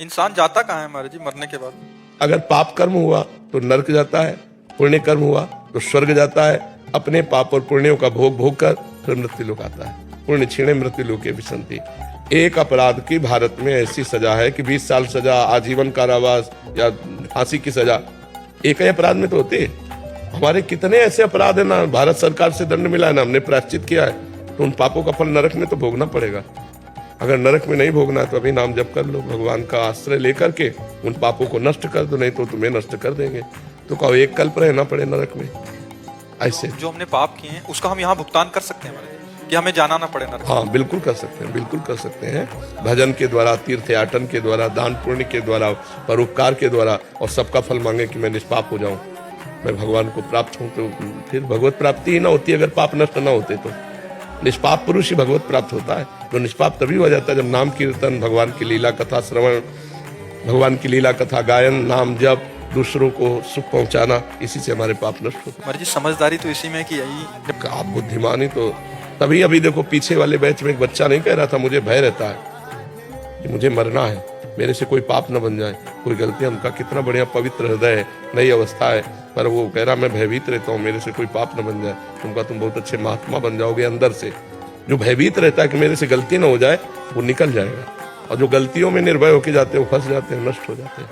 इंसान जाता कहाँ है हमारे जी मरने के बाद? अगर पाप कर्म हुआ तो नरक जाता है, पुण्य कर्म हुआ तो स्वर्ग जाता है। अपने पाप और पुण्यों का भोग भोग कर फिर मृत्यु लोक आता है। पुण्य क्षीणे मृत्यु लोके विसंति। एक अपराध की भारत में ऐसी सजा है कि 20 साल सजा, आजीवन कारावास या फांसी की सजा एक ही अपराध में तो होती है। हमारे कितने ऐसे अपराध है ना भारत सरकार से दंड मिला है ना हमने प्रायश्चित किया है, तो उन पापों का फल नरक में तो भोगना पड़ेगा। अगर नरक में नहीं भोगना है तो अभी नाम जप कर लो, भगवान का आश्रय लेकर के उन पापों को नष्ट कर दो, नहीं तो तुम्हें नष्ट कर देंगे। तो कहो एक कल्प रहना पड़े नरक में ऐसे। जो हमने पाप किए हैं उसका हम यहाँ भुगतान कर सकते हैं हमारे, कि हमें जाना ना पड़े नरक? हाँ बिल्कुल कर सकते हैं, बिल्कुल कर सकते हैं। भजन के द्वारा, तीर्थयाटन के द्वारा, दान पुण्य के द्वारा, परोपकार के द्वारा, और सबका फल मांगे कि मैं निष्पाप हो जाऊं, मैं भगवान को प्राप्त हूं। तो फिर भगवत प्राप्ति ही ना होती अगर पाप नष्ट ना होते तो। निष्पाप पुरुष ही भगवत प्राप्त होता है। तो निष्पाप तभी हो जाता है जब नाम कीर्तन, भगवान की लीला कथा श्रवण, भगवान की लीला कथा गायन, नाम जप, दूसरों को सुख पहुंचाना, इसी से हमारे पाप नष्ट होते हैं। हमारी जी समझदारी तो इसी में कि यही जब आप बुद्धिमानी तो तभी। अभी देखो पीछे वाले बैच में एक बच्चा नहीं कह रहा था मुझे भय रहता है कि मुझे मरना है, मेरे से कोई पाप न बन जाए, कोई गलती। हमका कितना बढ़िया पवित्र हृदय है, नई अवस्था है, पर वो कह रहा मैं भयभीत रहता हूँ, मेरे से कोई पाप न बन जाए। तुमका तुम बहुत अच्छे महात्मा बन जाओगे अंदर से। जो भयभीत रहता है कि मेरे से गलती न हो जाए वो निकल जाएगा, और जो गलतियों में निर्भय होके जाते हैं वो फंस जाते हैं, नष्ट हो जाते हैं।